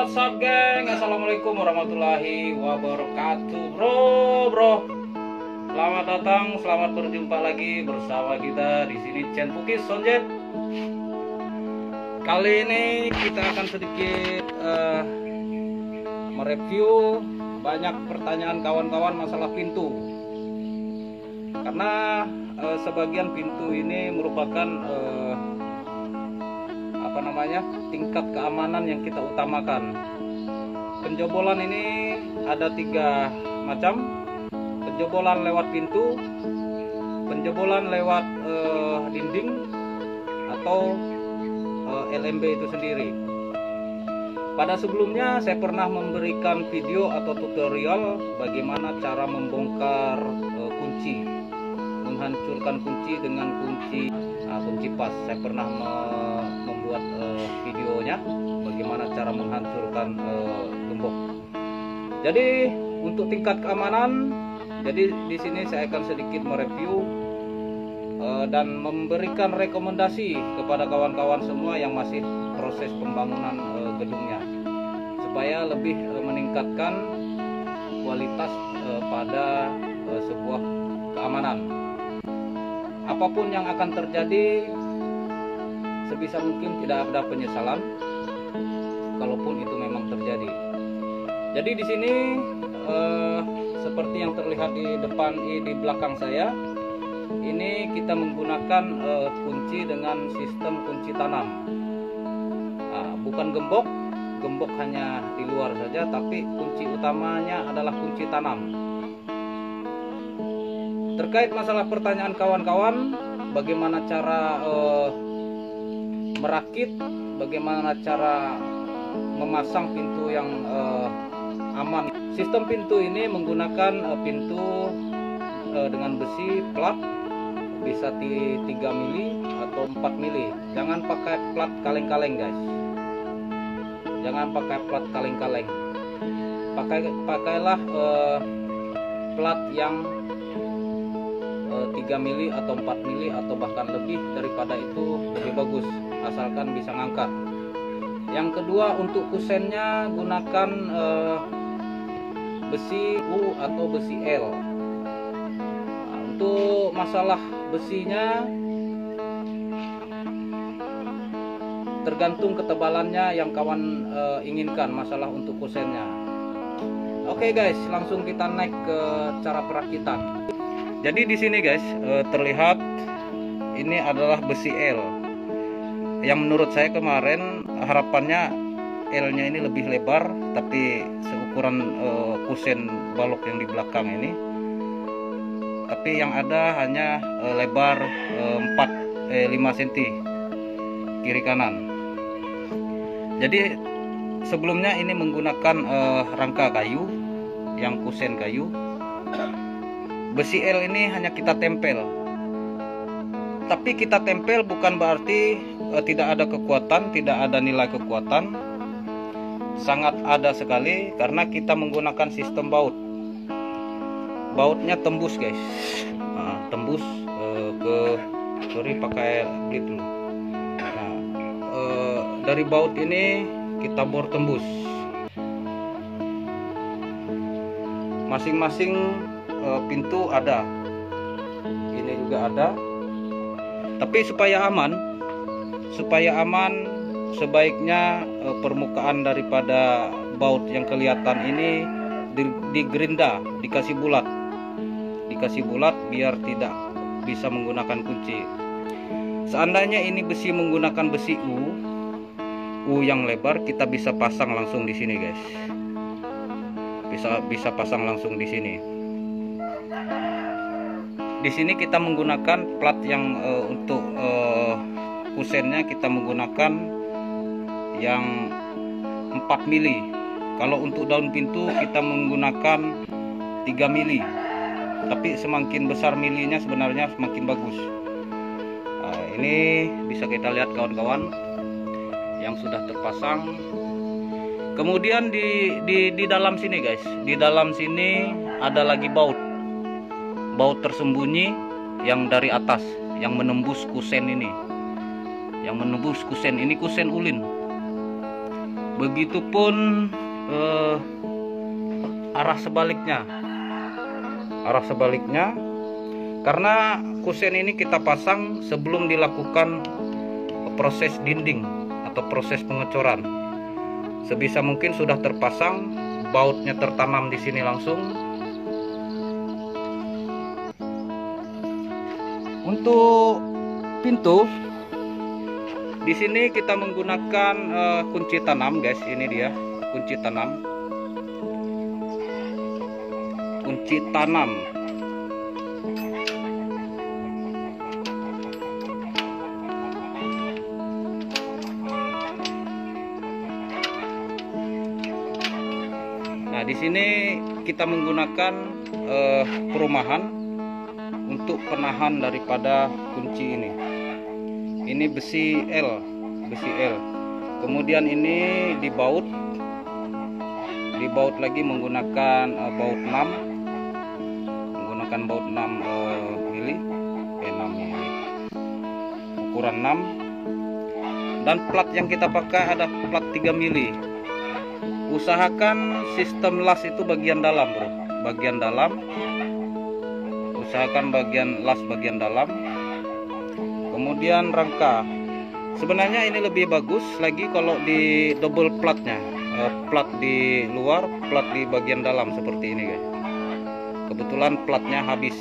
WhatsApp geng, assalamualaikum warahmatullahi wabarakatuh. Bro, selamat datang, selamat berjumpa lagi bersama kita di sini Chen Pukis Sonjet. Kali ini kita akan sedikit mereview banyak pertanyaan kawan-kawan masalah pintu. Karena sebagian pintu ini merupakan tingkat keamanan yang kita utamakan. Penjebolan ini ada 3 macam: penjebolan lewat pintu, penjebolan lewat dinding, atau LMB itu sendiri. Pada sebelumnya saya pernah memberikan video atau tutorial bagaimana cara membongkar kunci, menghancurkan kunci dengan kunci pas. Saya pernah membuat videonya bagaimana cara menghancurkan gembok. Jadi untuk tingkat keamanan, jadi di sini saya akan sedikit mereview dan memberikan rekomendasi kepada kawan-kawan semua yang masih proses pembangunan gedungnya, supaya lebih meningkatkan kualitas pada sebuah keamanan. Apapun yang akan terjadi, sebisa mungkin tidak ada penyesalan kalaupun itu memang terjadi. Jadi di sini seperti yang terlihat di depan, di belakang saya ini, kita menggunakan kunci dengan sistem kunci tanam. Bukan gembok hanya di luar saja, tapi kunci utamanya adalah kunci tanam. Terkait masalah pertanyaan kawan-kawan, bagaimana cara merakit, bagaimana cara memasang pintu yang aman. Sistem pintu ini menggunakan pintu dengan besi plat, bisa 3 mili atau 4 mili. Jangan pakai plat kaleng-kaleng guys, jangan pakai plat kaleng-kaleng. Pakailah plat yang 3 mili atau 4 mili atau bahkan lebih daripada itu lebih bagus, asalkan bisa ngangkat. Yang kedua, untuk kusennya gunakan besi U atau besi L. Untuk masalah besinya tergantung ketebalannya yang kawan inginkan, masalah untuk kusennya. Oke guys, langsung kita naik ke cara perakitan. Jadi di sini guys, terlihat ini adalah besi L. Yang menurut saya kemarin harapannya L-nya ini lebih lebar, tapi seukuran kusen balok yang di belakang ini. Tapi yang ada hanya lebar 5 cm kiri kanan. Jadi sebelumnya ini menggunakan rangka kayu, yang kusen kayu. Besi L ini hanya kita tempel. Tapi kita tempel bukan berarti tidak ada kekuatan, tidak ada nilai kekuatan. Sangat ada sekali, karena kita menggunakan sistem baut. Bautnya tembus guys. Tembus pakai blit dulu. Dari baut ini kita bor tembus. Masing-masing pintu ada, ini juga ada. Tapi supaya aman, sebaiknya permukaan daripada baut yang kelihatan ini digerinda, dikasih bulat biar tidak bisa menggunakan kunci. Seandainya ini besi menggunakan besi U yang lebar, kita bisa pasang langsung di sini guys, bisa pasang langsung di sini. Di sini kita menggunakan plat yang untuk kusennya kita menggunakan yang 4 mili. Kalau untuk daun pintu kita menggunakan 3 mili. Tapi semakin besar milinya sebenarnya semakin bagus. Nah, ini bisa kita lihat kawan-kawan yang sudah terpasang. Kemudian di dalam sini guys, di dalam sini ada lagi baut tersembunyi yang dari atas, yang menembus kusen ini, kusen ulin. Begitupun arah sebaliknya, karena kusen ini kita pasang sebelum dilakukan proses dinding atau proses pengecoran. Sebisa mungkin sudah terpasang, bautnya tertanam di sini langsung. Untuk pintu di sini kita menggunakan kunci tanam guys. Ini dia kunci tanam. Nah, di sini kita menggunakan perumahan untuk penahan daripada kunci ini. Ini besi L. Kemudian ini dibaut lagi menggunakan baut 6 mili, 6 mili, ukuran 6. Dan plat yang kita pakai ada plat 3 mili. Usahakan sistem las itu bagian dalam, bro. Usahakan bagian dalam. Kemudian rangka. Sebenarnya ini lebih bagus lagi kalau di double platnya. Plat di luar, plat di bagian dalam seperti ini guys. Kebetulan platnya habis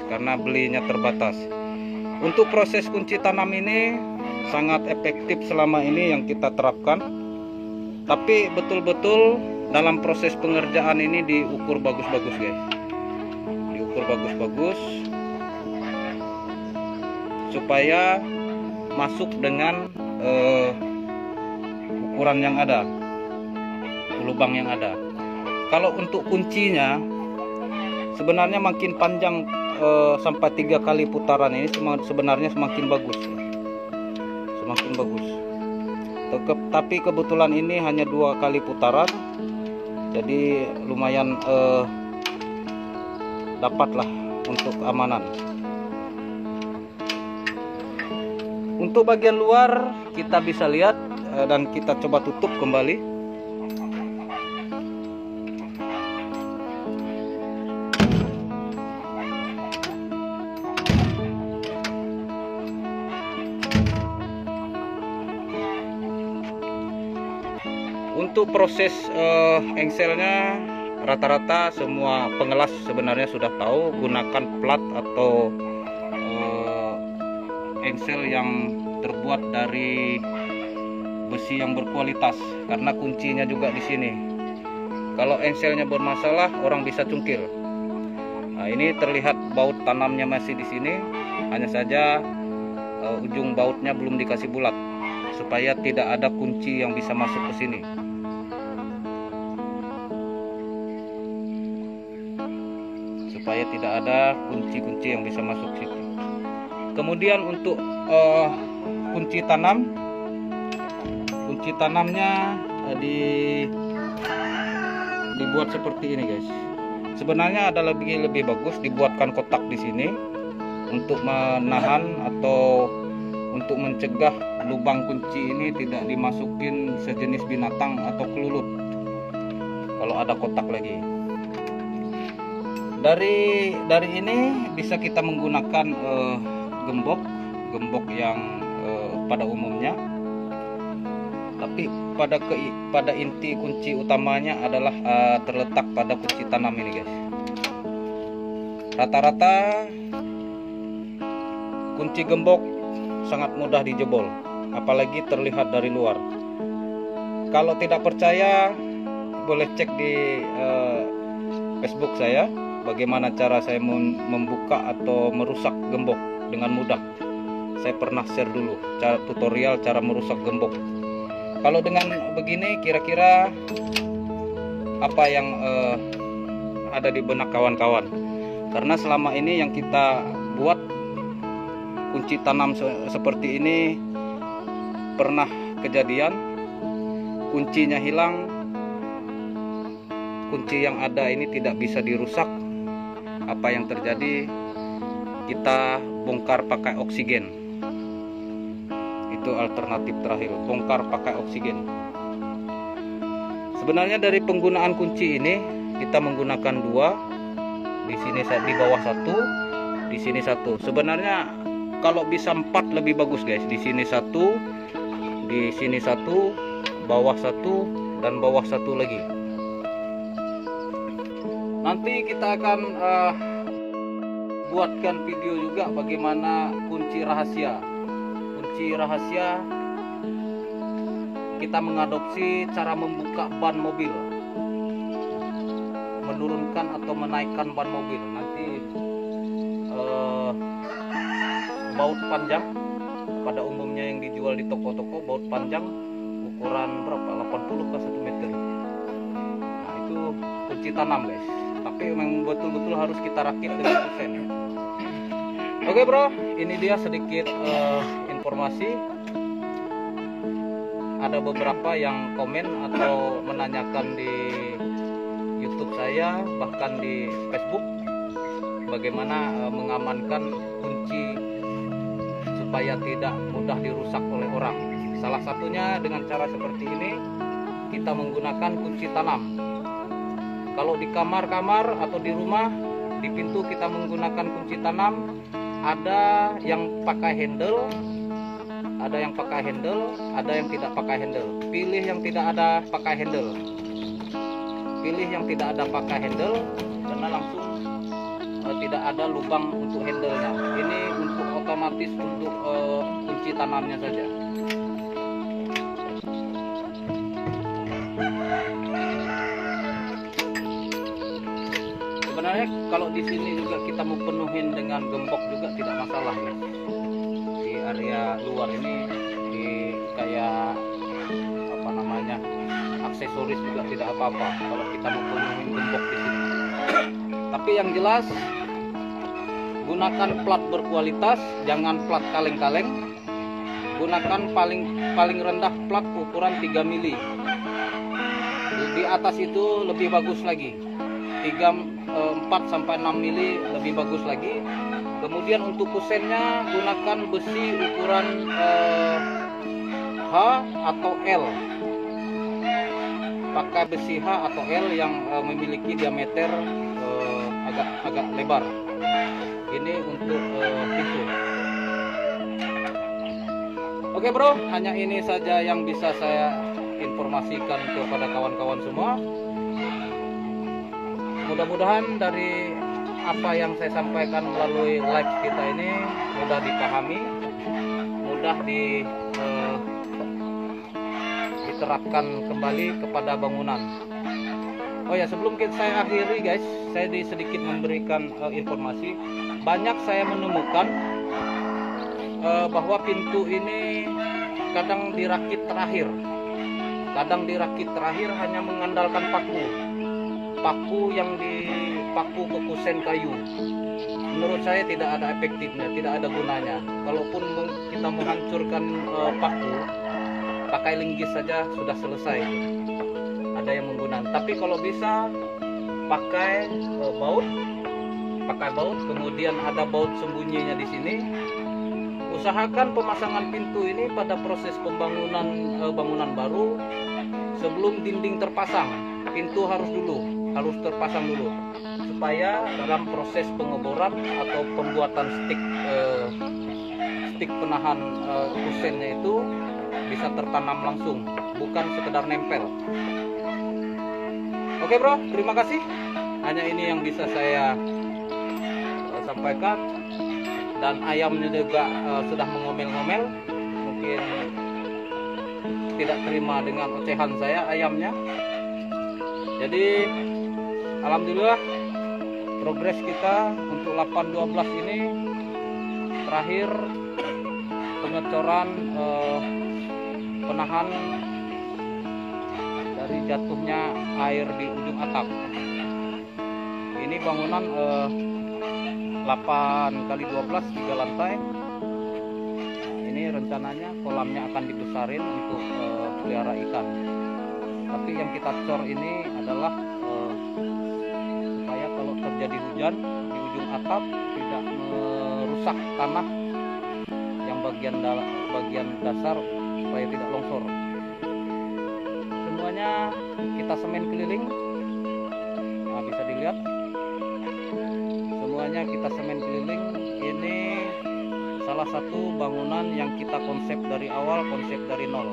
karena belinya terbatas. Untuk proses kunci tanam ini sangat efektif selama ini yang kita terapkan. Tapi betul-betul dalam proses pengerjaan ini diukur bagus-bagus guys. Supaya masuk dengan ukuran yang ada, lubang yang ada. Kalau untuk kuncinya sebenarnya makin panjang sampai 3 kali putaran ini sebenarnya semakin bagus. Tapi kebetulan ini hanya 2 kali putaran, jadi lumayan dapatlah untuk keamanan. Untuk bagian luar kita bisa lihat dan kita coba tutup kembali. Untuk proses engselnya rata-rata semua pengelas sebenarnya sudah tahu, gunakan plat atau engsel yang terbuat dari besi yang berkualitas, karena kuncinya juga di sini. Kalau engselnya bermasalah orang bisa cungkil. Nah, ini terlihat baut tanamnya masih di sini, hanya saja ujung bautnya belum dikasih bulat supaya tidak ada kunci yang bisa masuk ke sini. Kunci yang bisa masuk situ. Kemudian untuk kunci tanamnya dibuat seperti ini guys. Sebenarnya ada lebih bagus dibuatkan kotak di sini untuk menahan atau untuk mencegah lubang kunci ini tidak dimasukin sejenis binatang atau kelulut kalau ada kotak lagi. Dari ini bisa kita menggunakan gembok yang pada umumnya, tapi pada inti kunci utamanya adalah terletak pada kunci tanam ini guys. Rata-rata kunci gembok sangat mudah dijebol, apalagi terlihat dari luar. Kalau tidak percaya boleh cek di Facebook saya, bagaimana cara saya membuka atau merusak gembok dengan mudah. Saya pernah share dulu cara tutorial cara merusak gembok. Kalau dengan begini kira-kira apa yang ada di benak kawan-kawan? Karena selama ini yang kita buat kunci tanam seperti ini pernah kejadian kuncinya hilang, kunci yang ada ini tidak bisa dirusak. Apa yang terjadi? Kita bongkar pakai oksigen. Itu alternatif terakhir, bongkar pakai oksigen. Sebenarnya dari penggunaan kunci ini kita menggunakan dua. Di sini di bawah satu, di sini satu. Sebenarnya kalau bisa 4 lebih bagus guys. Di sini satu, di sini satu, bawah satu, dan bawah satu lagi. Nanti kita akan buatkan video juga bagaimana kunci rahasia. Kunci rahasia kita mengadopsi cara membuka ban mobil, menurunkan atau menaikkan ban mobil. Nanti baut panjang pada umumnya yang dijual di toko-toko, baut panjang ukuran berapa? 80 ke 1 meter. Nah, itu kunci tanam guys, tapi memang betul-betul harus kita rakit dengan kusen. Oke bro, ini dia sedikit informasi. Ada beberapa yang komen atau menanyakan di YouTube saya, bahkan di Facebook, bagaimana mengamankan kunci supaya tidak mudah dirusak oleh orang. Salah satunya dengan cara seperti ini, kita menggunakan kunci tanam. Kalau di kamar-kamar atau di rumah, di pintu kita menggunakan kunci tanam. Ada yang pakai handle, ada yang pakai handle, ada yang tidak pakai handle. Pilih yang tidak ada pakai handle. Pilih yang tidak ada pakai handle, karena langsung tidak ada lubang untuk handle-nya. Ini untuk otomatis untuk kunci tanamnya saja. Sebenarnya kalau di sini juga kita mau penuhin dengan gembok juga tidak masalah ya. Di area luar ini di kayak apa namanya, aksesoris juga tidak apa-apa kalau kita mau penuhin gembok di sini. Tapi yang jelas gunakan plat berkualitas, jangan plat kaleng-kaleng. Gunakan paling rendah plat ukuran 3 mili. Di atas itu lebih bagus lagi. 4 sampai 6 mili lebih bagus lagi. Kemudian untuk kusennya gunakan besi ukuran H atau L. Pakai besi H atau L yang memiliki diameter agak lebar. Ini untuk pintu. Oke bro, hanya ini saja yang bisa saya informasikan kepada kawan-kawan semua. Mudah-mudahan dari apa yang saya sampaikan melalui live kita ini mudah dipahami, mudah diterapkan kembali kepada bangunan. Oh ya, sebelum saya akhiri guys, saya sedikit memberikan informasi. Banyak saya menemukan bahwa pintu ini kadang dirakit terakhir. Kadang dirakit terakhir hanya mengandalkan paku yang dipaku ke kusen kayu. Menurut saya tidak ada efektifnya, tidak ada gunanya. Kalaupun kita menghancurkan paku, pakai linggis saja sudah selesai. Ada yang menggunakan. Tapi kalau bisa pakai baut, kemudian ada baut sembunyinya di sini. Usahakan pemasangan pintu ini pada proses bangunan baru sebelum dinding terpasang. Pintu harus terpasang dulu supaya dalam proses pengeboran atau pembuatan stik penahan kusennya itu bisa tertanam langsung, bukan sekedar nempel. Oke bro, terima kasih. Hanya ini yang bisa saya sampaikan. Dan ayamnya juga sudah mengomel-ngomel, mungkin tidak terima dengan ocehan saya ayamnya. Jadi alhamdulillah progres kita untuk 812 ini terakhir pengecoran penahan dari jatuhnya air di ujung atap. Ini bangunan 8x12 3 lantai. Nah, ini rencananya kolamnya akan dibesarin untuk pelihara ikan. Tapi yang kita cor ini adalah supaya kalau terjadi hujan di ujung atap tidak merusak tanah yang bagian dasar supaya tidak longsor. Semuanya kita semen keliling. Nah, bisa dilihat semuanya kita semen keliling. Ini salah satu bangunan yang kita konsep dari awal, konsep dari nol.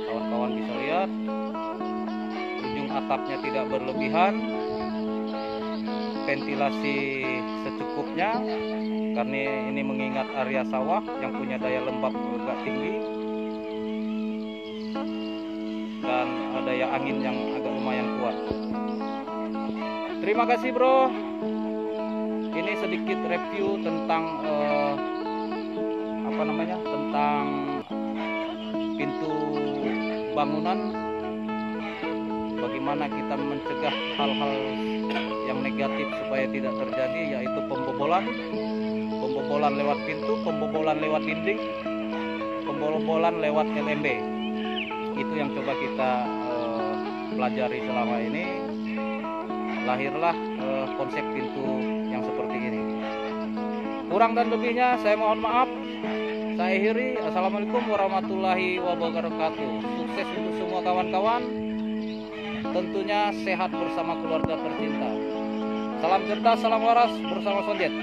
Kawan-kawan bisa lihat ujung atapnya tidak berlebihan, ventilasi secukupnya karena ini mengingat area sawah yang punya daya lembab agak tinggi dan daya angin yang agak lumayan kuat. Terima kasih bro. Ini sedikit review tentang tentang pintu bangunan, bagaimana kita mencegah hal-hal yang negatif supaya tidak terjadi, yaitu pembobolan lewat pintu, pembobolan lewat dinding, pembobolan lewat LMB. Itu yang coba kita pelajari selama ini. Lahirlah konsep pintu yang seperti ini. Kurang dan lebihnya saya mohon maaf. Saya akhiri. Assalamualaikum warahmatullahi wabarakatuh. Sukses untuk semua kawan-kawan. Tentunya sehat bersama keluarga tercinta. Salam cerdas, salam waras bersama Sonjet.